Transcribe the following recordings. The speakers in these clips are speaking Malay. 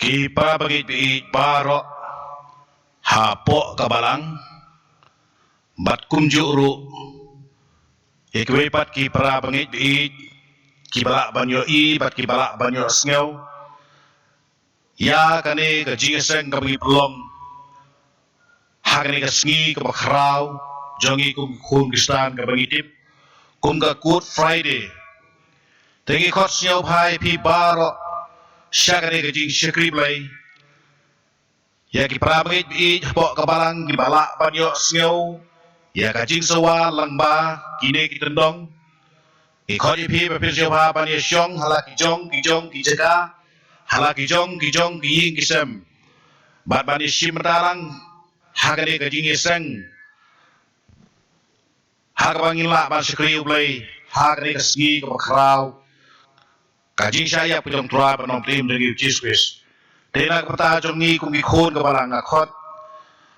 Ki para bagi pi paro hapok kabalang bat kumjuru ikwe pat ki para bagi pi ki balak banyo I bat ki balak banyo sngeu ya kane ka jingeseng ka bagi pelong hakane ka sngi ka bakrau jongi kum khum kristan ka bagi tip kum ka Good Friday tengi khot sngeu phai pi paro syakane ka jing syakri blai ya ki pramit I pok kabalang ki balak banyo sngeu ya ka jing sawa langba kine ki tendong ki khot pi pa pir jwa ban ye syong hala ki jong ki jaga hala ki jong ki ying ki sem bat ban ye shim talang hagane ka jing seng hagabangin la ban syakri ublai hagane ka sngi ka bakrau ka jing saya pujong tua panom tim dengan Jesus Tena kata jongi kum ki khon ka balang khot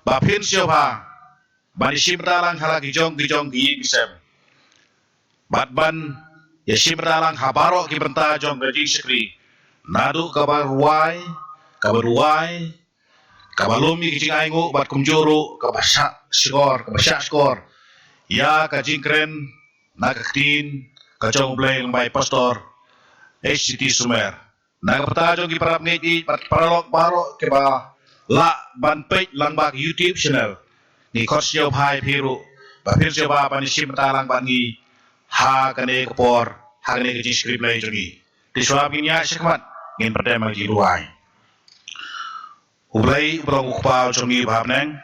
ba phin siêu pa ban shim talang hala ki jong ki ying ki sem bat ban ya shim talang habaro ki benta jong ka jing syakri nadu kabaruai kabalumi ki jing aingu bat kumjuru kabasya skor ya ka jing kren na ka tin ka jong blay bai pastor HCT Sumer na ka pata jong ki parap ngi bat paralok baro ke ba la ban page lang bak YouTube channel ni kosyo bhai phiru ba phir se ba ban shim talang ban ngi ha kane kapor ha kane ki jing script lay jongi ti swab nya shikmat ngin pertama ki ruai Ublay berong ukpal jongi bhabneng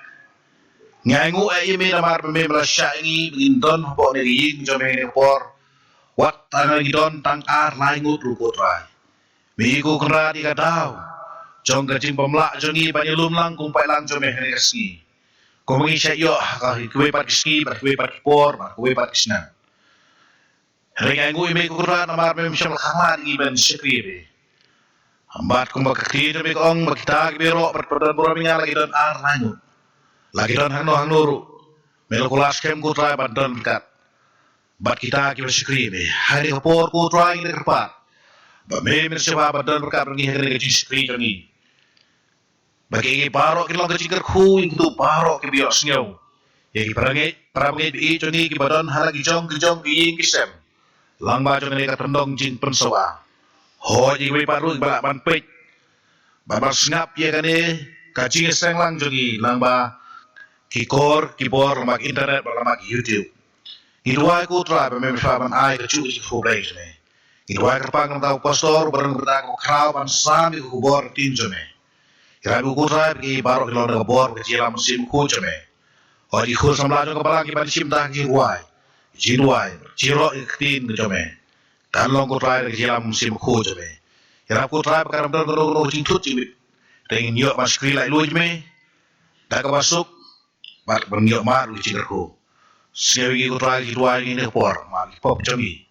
ngai ngu ai me namar me mrasya ngi bindon po ne ying jome ne por wat tang gidon tang ar lai ngu tru potrai mi ku kra di ka dau jong ka jing pamla jongi banyulum lang kung pai lang jome ne ski ko ngi sya yo ka kwe pat ski pat kwe pat por pat kwe pat kisna ngai ngu me ku kra namar me msam khaman ngi ban shikri be Hambat kung magkakita mi kong magkita biro perdan pura mi nga lagi don ar lanyo. Lagi don hangno ru. Melo kulas kem ku try bandan kat. Bat kita ki bersyukri be. Hari kapor ku try ngi kerpat. Ba me mir seba bandan berkat ngi hari ngi syukri jongi. Bagi ngi paro ki long kecikar ku ing tu paro ki biok sngeu. Ya ki parangi bi jongi ki badan halagi jong ki ing ki sem. Lang ba jongi ka tendong jing pensawa. Ho ji we paru balak ban pej babar ngap ya kane kacing seng lang jogi lang ba kikor kibor mak internet ba mak YouTube idwa ko tra ba mem fa ban ai ka chu ji fo blai ne idwa ka pang tau pastor barang berda ko kraw ban sami ko bor tin jome ira ko tra ki baro ki lon bor ke jela musim ko jome o di khur samla jo ka balang ki ban sim da ki wai jinwai jiro iktin jome kan long ko tra ki jela musim ko jome Kira ko try pagkaram doon ko jing tut jing tengin yo mas kri lai luj me da ka masuk bar bang yo ma lu jing ko sewi ko try ki dua ni ne por ma ki pop jongi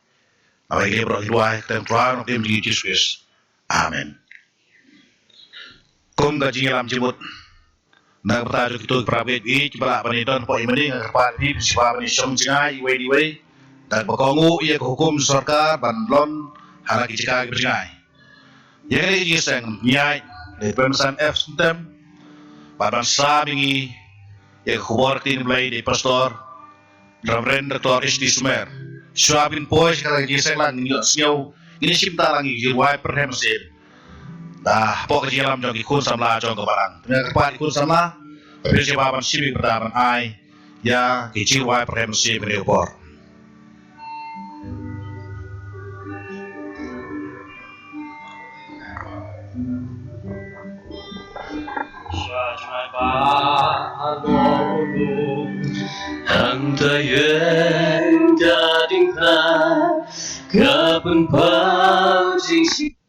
awai ke bro dua tem try no tem di Jesus amen kum ga jing lam jimut na pata jo kitu prabe i bala bani don po imani ga pa di sipa bani shom jingai we di we dan bokongu ia hukum sarkar ban lon hala ki jika ki jingai Yang ini sang nyai dari pemsan F sentem pada sabingi yang kubar tin belai di pastor Reverend Dr. SD Sumer suapin pois kalau giseng lang nyo snyo ini simta lang jiwai perhemsim dah pok jelam jong ikun samla jong kebarang dengan kepat ikun samla tapi jawaban sibik pertaban ai ya jiwai perhemsim ini upor Hằng ta愿家庭他kapan pau jing si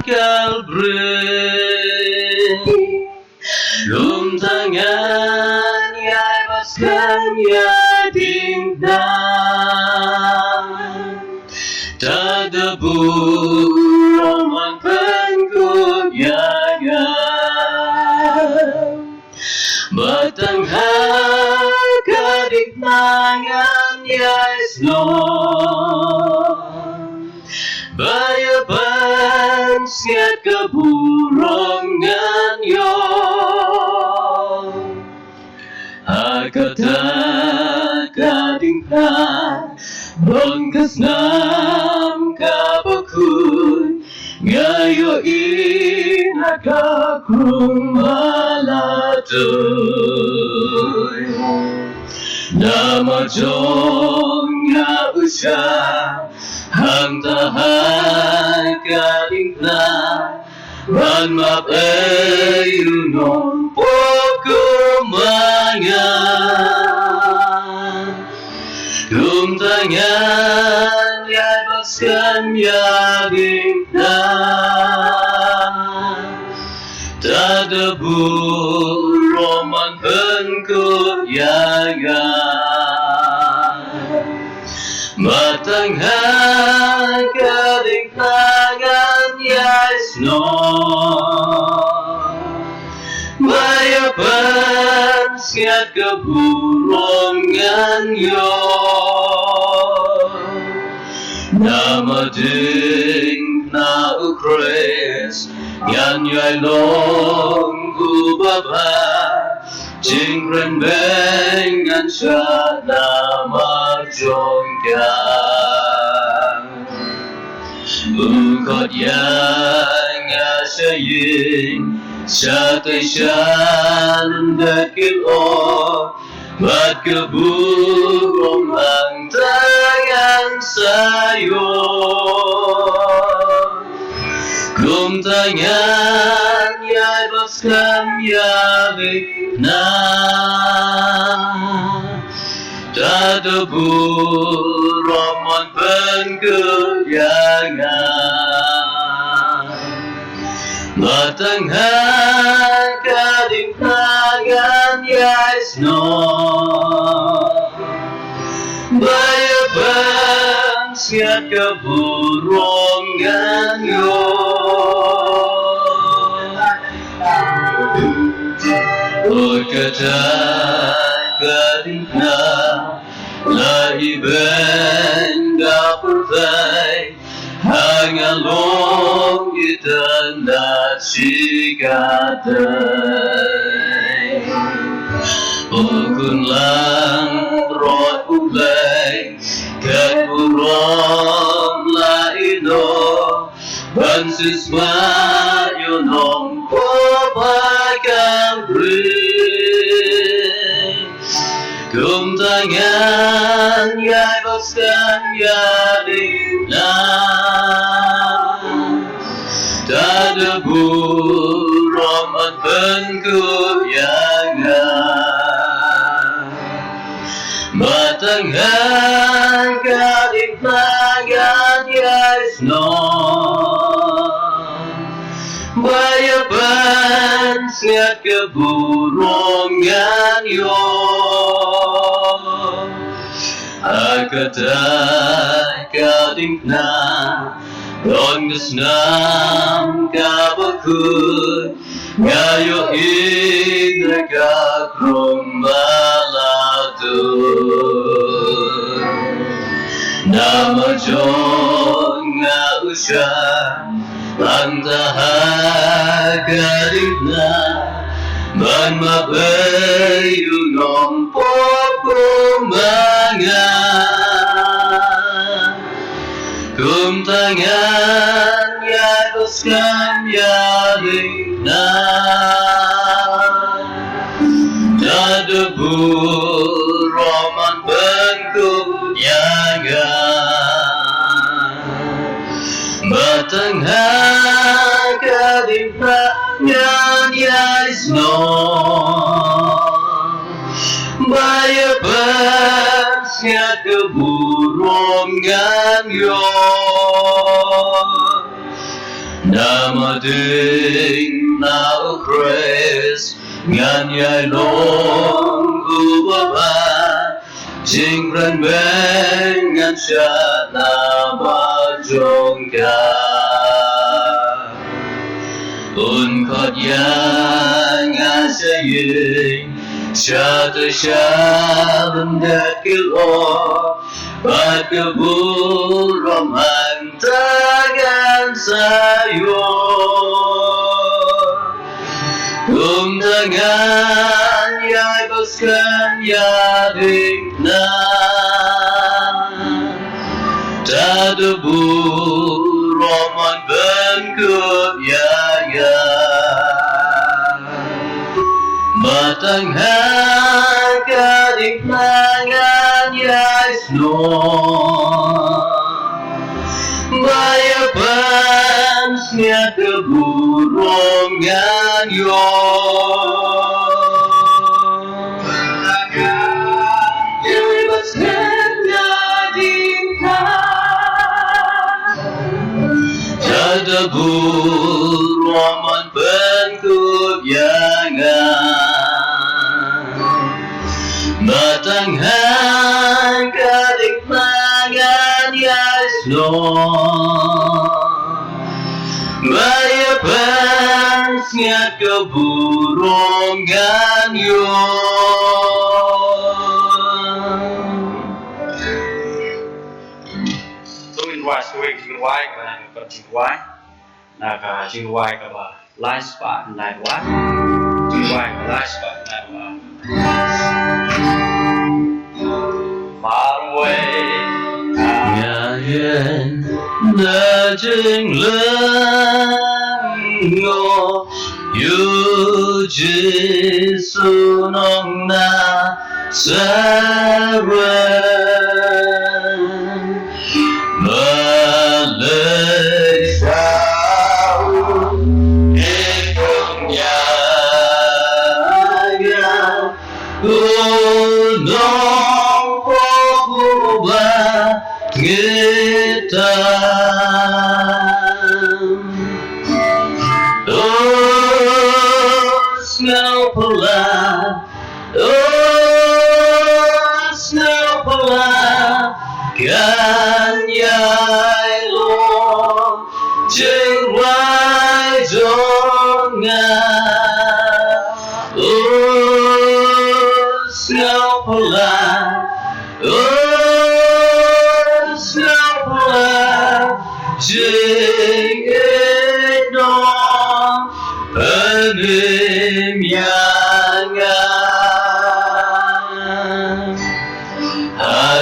Calvary. Lum tangan Yai baskan Yai tingnan. Tadabur Roman pengkut Yai batang harga di tangan Yesus. Bayaban siat keburongan yo. Hakata kadingkan bongkas nam kabakun. Ngayo inakakrung malatoy. Nama jong nga usya hang tahan kadingna ran map ayunon pokumangan. Kum tangan Yai baskan yadingna. Tadabur Roman pengkut Yai batang harga di tangan Yesus. Bayaban siat keburongan yo. Nama ding na ukres yan yai long gubaba. Jing ren beng an sha nama jongkang. Ukot yang asayin sa tay shan dakil o. Ba't keburong ang tangan sa'yo. Kum tangan Yai baskan yabik na. Tadabur Roman pengkut Yai batang harga di tangan Yesus. Bayaban siat keburongan yo. Kata kadingna lahi benda pertai hangalong itan nasi katai. Ukun lang rot ulay kaburong laino. Bansis mayunong popakang kum tangan Yai baskan yadingna. Tadabur Roman pengkut Yai batang harga di tangan Yesus. Bayaban siat keburongan yo. Akata kadingna rongas nam kabakut. Ngayo inakakrong malatun. Nama jong nga usya antahagadingna. Man mabayunong pokumangan. Kum tangan Yai baskan yadingna. Tadabur Roman pengkut Yai batang harga di tangan Yesus. Bayaban siat keburongan yo. Nama ding na Christ ngan yai long ubaba jing ren ben ngan sha na ba jong ga un kot ya nga sa yin sha ta sha ben da kilo But kebul romantagan sayo Kumtangan yai boskan yadikna Tadabul roman bengkut yaya Matanghan kadikmangan yai snow Bayapan niya keburungan yun Ibaskan natin ka Tadabur waman pengkubyangan Matanghan kadikmangan yasno Bayapan niya keburungan yun Tôi ngoài xuôi chữ quái và là phần chữ quái là cả chữ quái cả bà lai spot này quá chữ quái lai spot này quá far away Nhà yên đã chính lên ngô Yu Giêsu nong na sẽ quên mà lời sao em không nhà non có ba người ta snow pula snow pula can yai lo trên vai gió ngà snow pula snow pula trên ít non bên em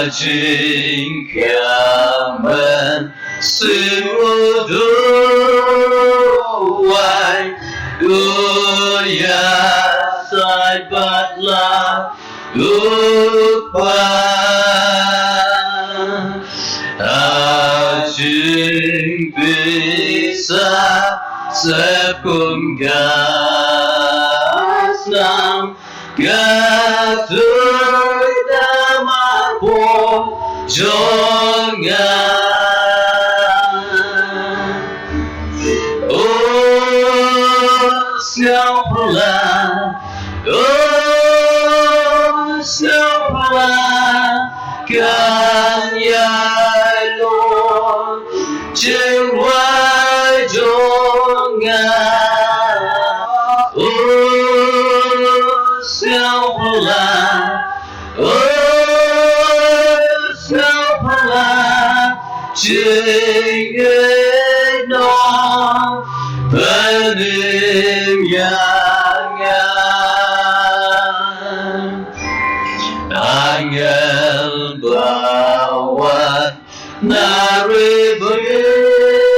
Hajing kiaman semuduai Uya sai batla Ukwa Hajing bisa sepung gas nam Gatuh damar pun jangan snow pula snow pula kan yai lo trên vai jangan snow pula snow pula trên non bên em angel bawa nari berinsa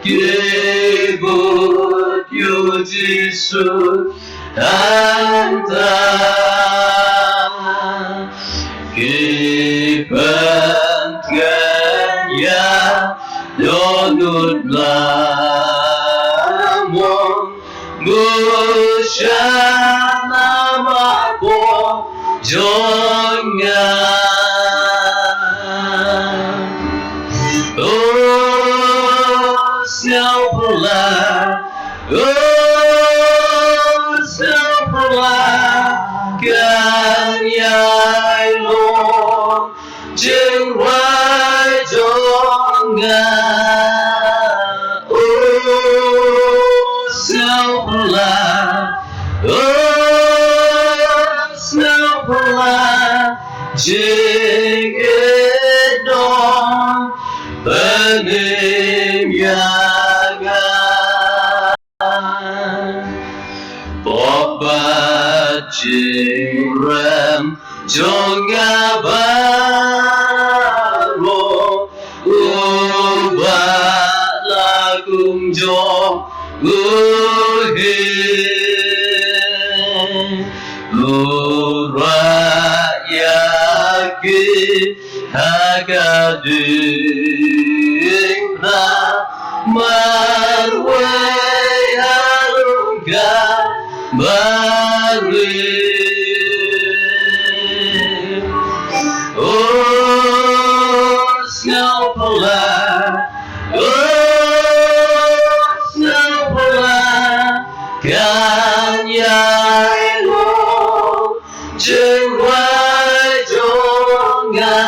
kibut yu Yesus anta kibantkan ya donut lamong musyana mako jongan Snowflake jingedon penimyangan Bobat jirem jongabaro ubat lakum jong Urayaki hagadingna marwe harungga bari snowflake kan yai lo chừng vai jonga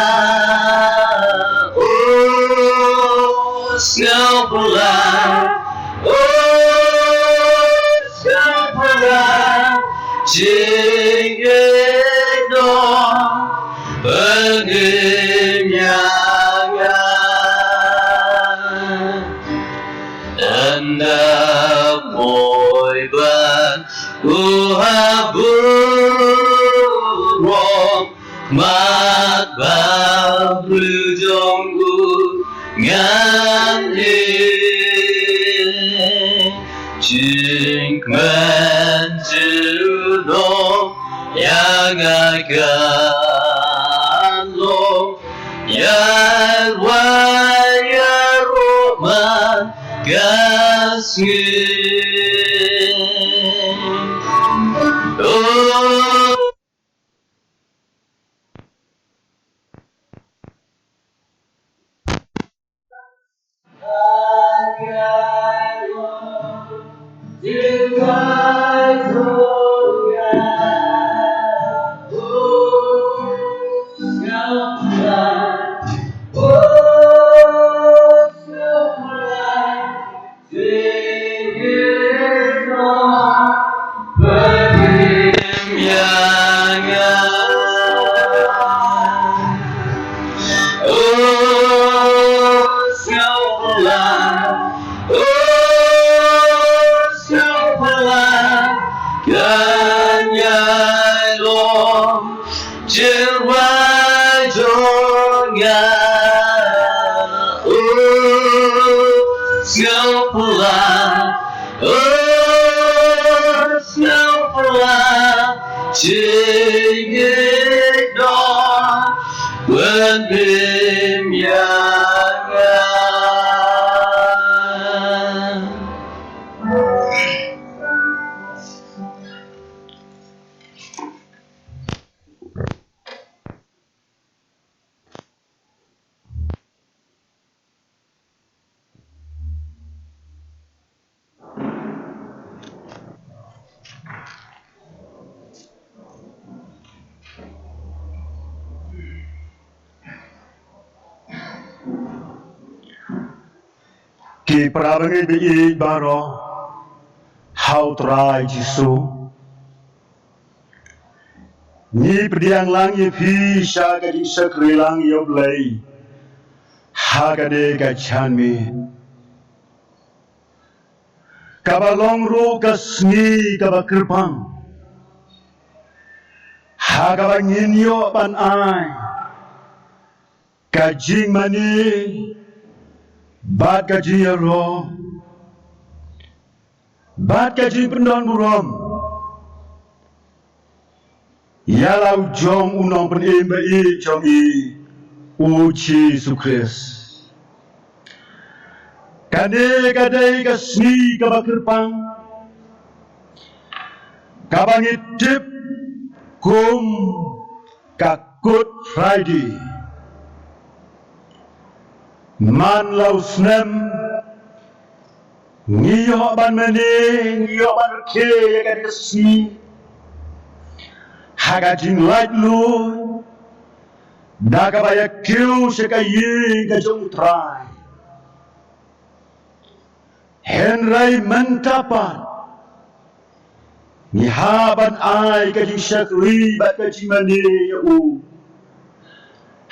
snowflake jingedon penimyangan Anda boy ban uhaburong mat babru jonggu ngan jingmen juno yang akan lo ya roman kasih Ki prabangi bi baro how try jisu ni priang lang ye phi sha ga di sakri lang yob lay ha ga de ga chan mi kabalong ro ka sni ka ba krpang ha ga ba ngin yo ban ai ka jing mani Bat gaji ro, bat gaji pendon burom. Yalau jong unong pen imba I jong I uci sukres. Kade kadai kasni kabakirpang, kabangitip kum kakut Friday. Man lau snem ngiyok ban meni ngiyok ban ke ya kan kesni haga jing light lu daga baya kiu sekayi ga jong try Henry mentapan Ni haban ai ka jing syakri bat ka jing mani ya u.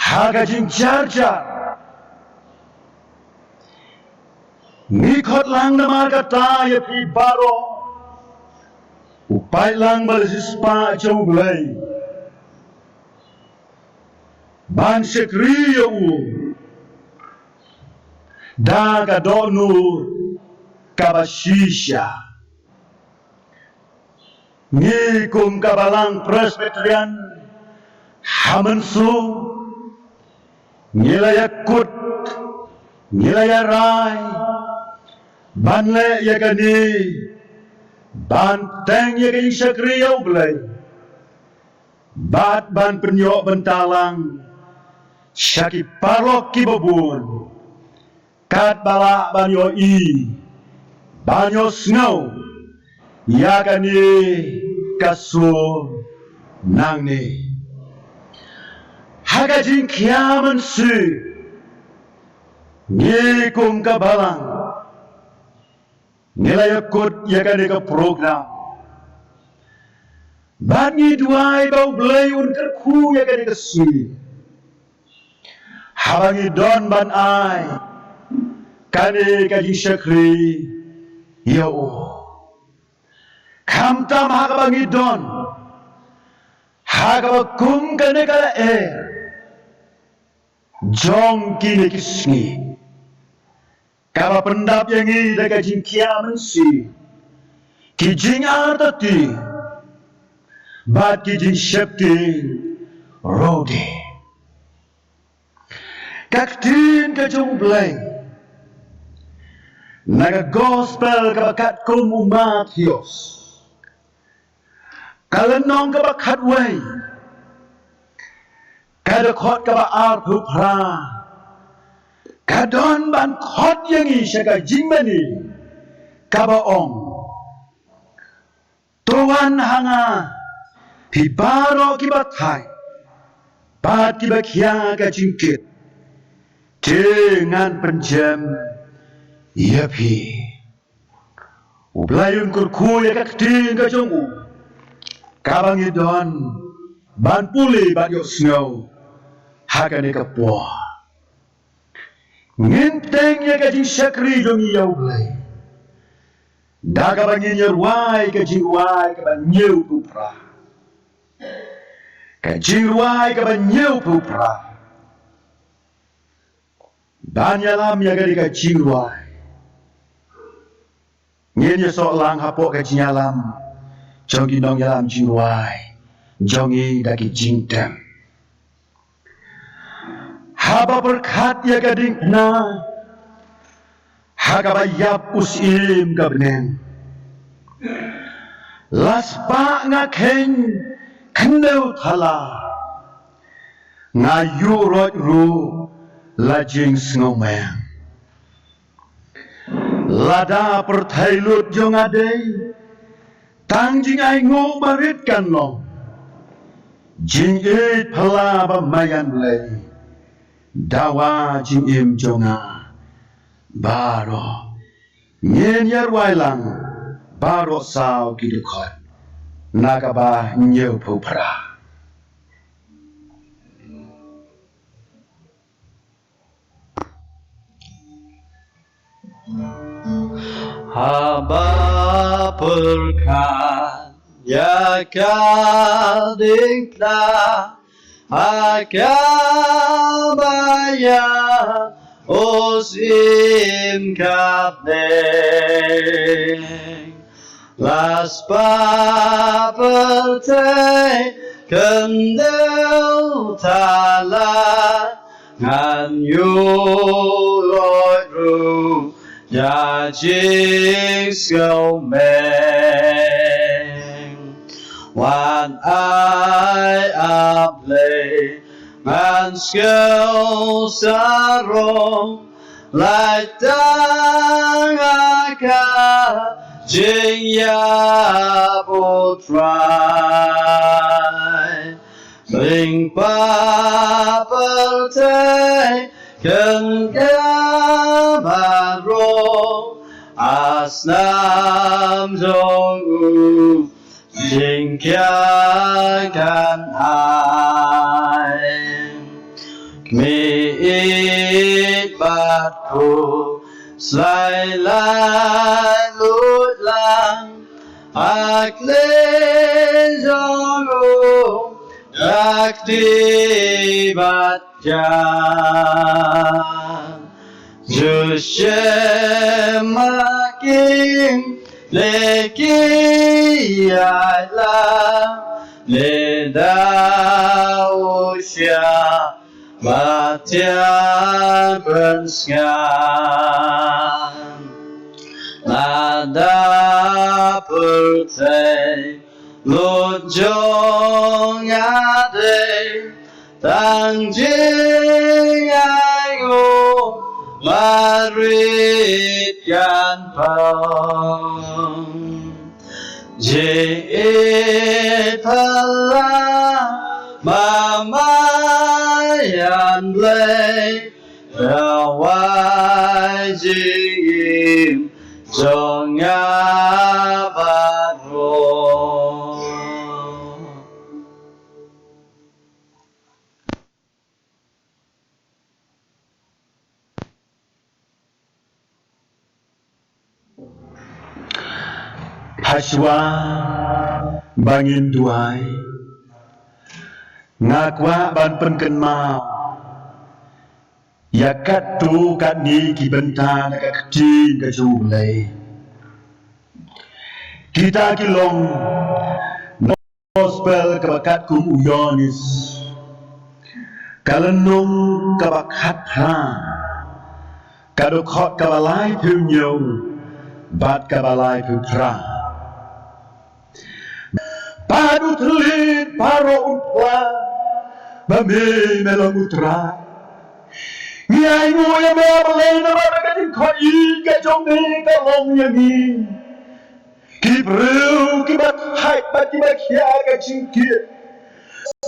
Ha ka jing jar. Ni khot lang na kata ya pi baro. Upai lang balasis pa jauh belai. Ban syakri ya u. Da ka donu kabashisha. Ni kum kabalang Presbyterian Hamansu Nilaya Kut Nilaya Rai Banle ya kani Banteng ya kani syakriya ublay Bat ban penyok bentalang Syaki parok kibabun Kat balak banyo i Banyo snow Ya kani kasul nang ni Hagajin kiaman su Ni kum kabalang Nilai akut ya kani ka program Bani duai bau belayun kerku ya kani ka sui Habangi don ban ai Kani kaji syakri Ya Allah Kamtam hakabangi don Hakabakum kani kala Jong kini kisngi Kaba pendap yang i daga jing kiaman si Ki jing artati Bat ki jing syakti Rodi Kaktin ka jong bleng Naga gospel kabakat kum umat hios Kalenong kabakat way Kada khot kaba arpu pra Kadon ban khot yang i syaka jingmani Kaba ong Tuan hanga Pibaro kibatai Bat kibakya ka jingkit Dengan penjam Ia pi Ublayun kurku ya kakting ka jongu Kabangi don Ban puli bat yok snow Hakane ka po Nginteng ya ka jing syakri jongi ya ublay Daga bangin ya ruai ka jing ruai ka ban nyeu pupra Ka jing ruai ka ban nyeu pupra Ban yalam ya ka jing ruai Ngin ya sok lang hapok ka jing yalam Jongi nong yalam jing ruai Jongi daki jing tem Haba berkat ya gading na Hagaba yap usim gabneng Laspa ngakeng Kendau thala Ngayu roj ru Lajing snowman Lada perthailut jong adei Tang jing ai ngô barit kan long Jing it pala ba mayan lei Dawa jing im jonga Baro Nyen yar wailang Baro sao kidukot Nakaba nyeu pupra Haba berkat ya kadiklah Akabaya osim kapneng Las paperte kendel tala Ngan yuloi ru Jajing skomeng Wan ai ablay Man skil sarong Lai tang aka Jing ya potrai Bring paperte Ken kabaro Asnam jongu singkirkan ai mi batku slai lai lut lang ak le jongo ak di bat jan je makin leki ai la le dao xia Batia benskan Nada pertai Lujong ade Tang jing aigo Marit yan pang Jing pala Mamayan blay Rawai jingim Jongya badro Haswa bangin duai ngakwa ban penken mau yakat tu kat ni ki benta na ka kecil ka julai kita kilong gospel kabakat kum uyonis kalenung kabakat ha kadokot kabalai punyo bat kabalai putra padu telit paro utwa Bame melong utra Ngai mu ya me balai na ba ka tin khoi ka jong ne ka long ya mi Ki bru ki bat hai bat ki ba khia ka ching ki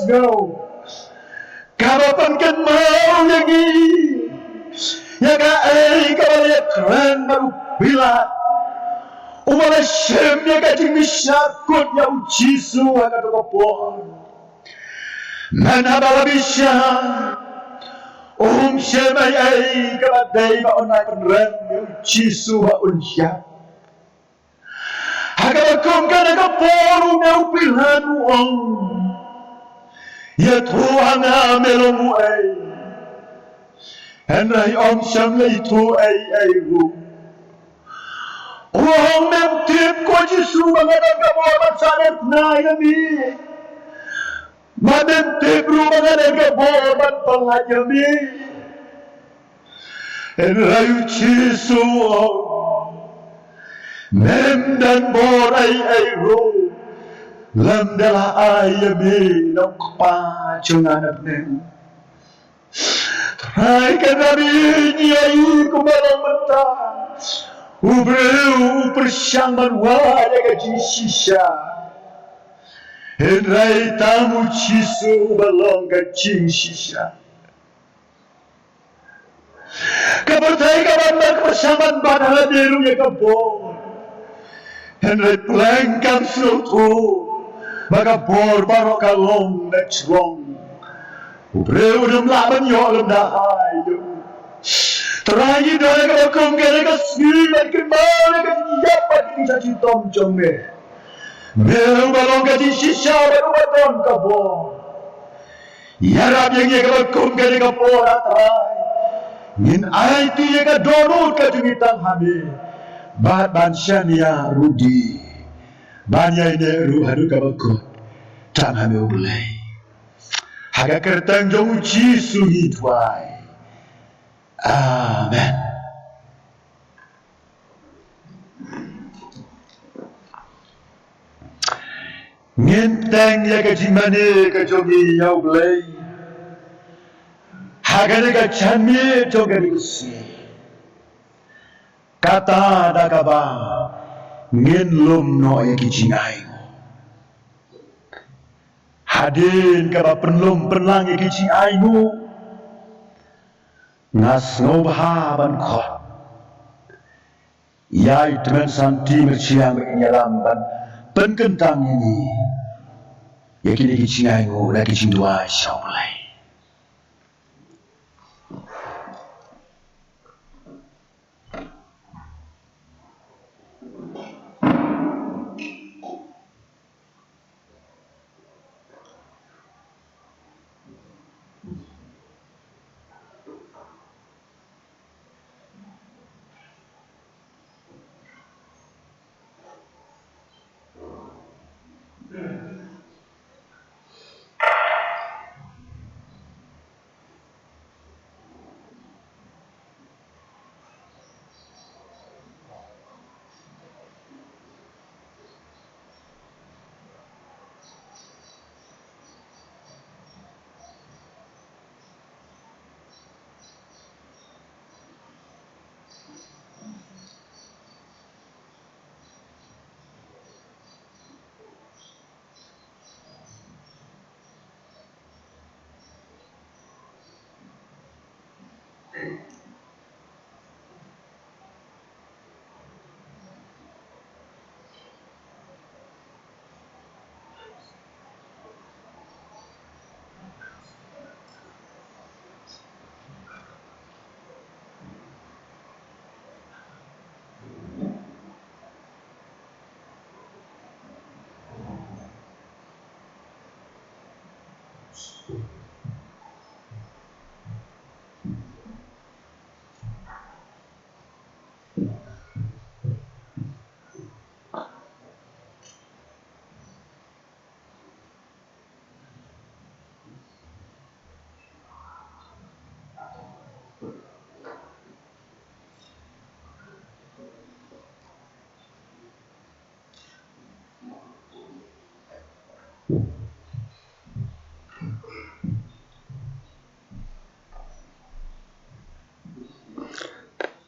Go Ka ba pan kan mau ya gi Ya ka ai ka ba ya kran ba bila Umala shem ya ka ching mishakut ya uchisu ka to po Manababisha Shemai ai kabadai ba onai penren Chisu ba unsya Hagabakum kana kaporu na upilhanu ong Ya Tuhan amelomu ai Henrai Shem lai tu ai ru Ong memtip ko Chisu ba ngana kabor sanet na yami Manen tebru mengenai keboban pengajami Enrayu cisu Mem dan borai airu Lamdalah ayami Nokpa cunganat nem Trai kanabi nyai kumalang mentah Ubreu persyangman wala gaji sisa Henrai tamu cisu balong kacing sisa Kabartai kabandan persamaan pada hadiru ya kabor Henrai pelengkang sutu Maka bor barok kalong na cwong Ubreu dum laban yo alam dahayu Terakhir dari kabakum kaya kasih kembali ke siapa kita citom jombe Meu balong kati sisa baru baton kabo. Yarab yang ia kabakum kaya kapo atay. Ngin ay ti ia kadonut kadungitan hami. Bat bansyan ya rudi. Banyay ne ruhadu kabakum. Tam hami ubulay. Haga kertang jong uci suhidway. Amen. Ngenteng ya kajimane kajogi yau belai. Hagane kacami jogani kusi. Kata dakaba ngin lum no ya kijingai. Hadin kaba penlum penlang ya kijingai mu. Ngas ngobahaban khot. Yai teman santi merciang menyalamban penkentang ini ya kini kicing ngo lagi kicing dua siapa mulai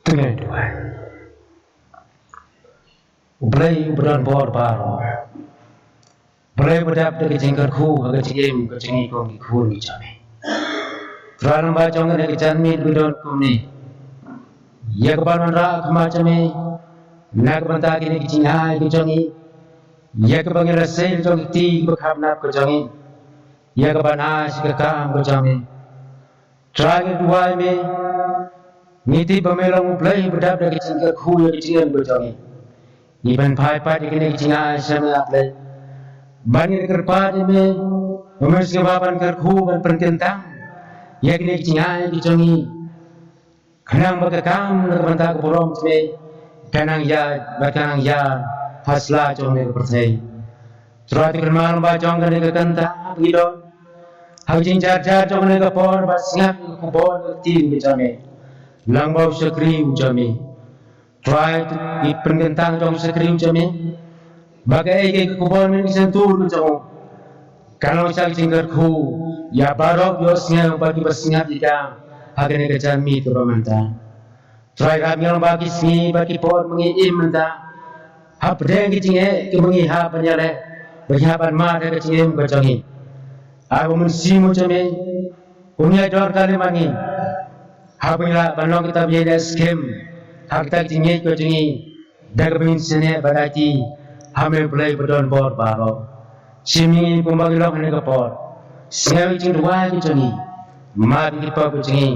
Tengah dua. Belai beran bor baro. Belai berdap dari jengkar ku agak cingim ke cingi kong di ku ni jame. Teran bacong ada kecan mid bidon kumni. Ya kebalan ra kemacame. Nak banta kini kicingai kecangi. Ya kebangi rasel jong ti bekhap nap kecangi. Ya kebanas kekam kecame. Trage dua me. Niti pemelong play berdap dari jengkar ku ya kecingin kecangi. Iban pai pai kini kicingai sama play. Bani kerpadi me, umur sebapan kerku ban perkentang, ya kini kicingai kicangi. Kanang berkekam berbantah keporom me, kanang ya hasla jong me percaya. Terati kermal bajong kini kekentang begitu. Hajing jar jong me kepor basngap kupor tin kicame. Langbau sekrim jame. Try di perkentang jong sekrim jame. Bagai ke kupon min sentur jong. Kalau saya tinggal ku, ya barok yosnya bagi basingap jika agaknya kejan mi tu romanta. Try kami yang bagi sini bagi pot mengi imanta. Hap deng kicingnya ke mengi hap penyale, bagi hapan mata kicingnya berjangi. Aku mensimu ceme, punya dor kali mangi. Hap ila banok kita biaya skem, hak kita kicingnya berjangi. Dah kepingin sini berarti. Hame play berdon bor baro. Simi kumbang ilok hane kapor. Singawi cing dua kiconi. Mari kita kucingi.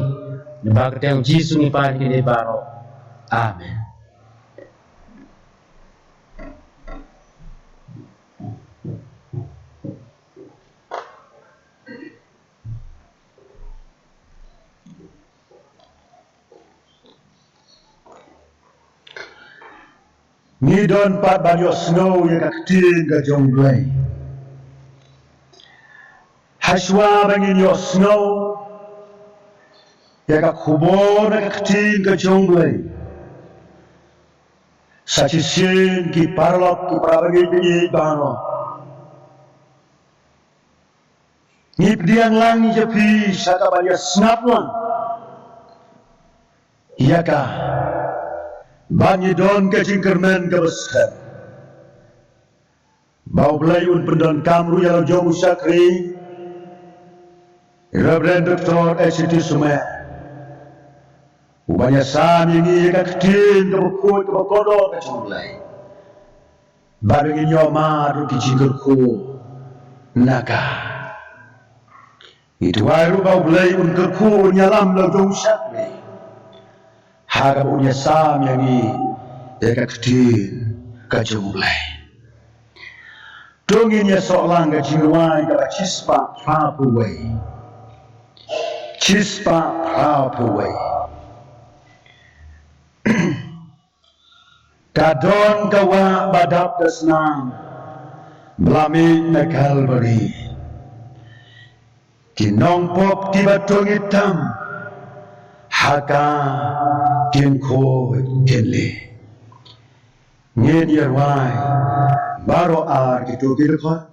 Nebak teng Jisu ni pan kini baro. Amen. Ni don pat banyo snow ya kaktin ga jonglai. Hashwa bangin yo snow ya kakubon ga kaktin ga jonglai. Sachisin ki parlok ki parabagi bingi bano. Ni pediang lang japi saka banyo snap lang. Iya ka. Banyi don ke cingkermen ke besar. Bau belayun pendon kamru yang jom sakri. Reverend Dr. S.T. Sumer. Ubanya sami ni kaktin ke bukut ke bukodo ke cunglai. Barangin yoma ruki jinggerku naga. Itu aru bau belai ungerku nyalam laudong syakni. Haga unya sam yang i eka ketin kajong belai. Dongin ya seolang gajingwai kaba cispa prapuway. Cispa prapuway. Kadon kawa badap dasnam Belami na Calvary Kinong pop tibatong itam Haka kinko kinli Ngin yarwai Baro ar gitu kilkot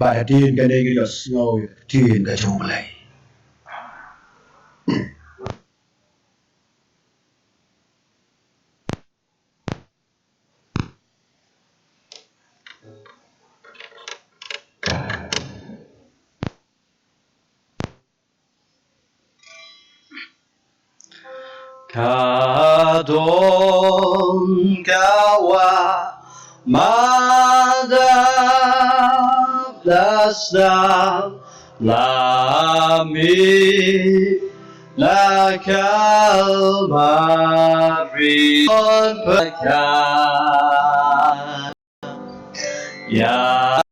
Badin ganegi yos ngaw tin ka jumlay Kadon kawa madap dasdam lami la Calvary pekan yang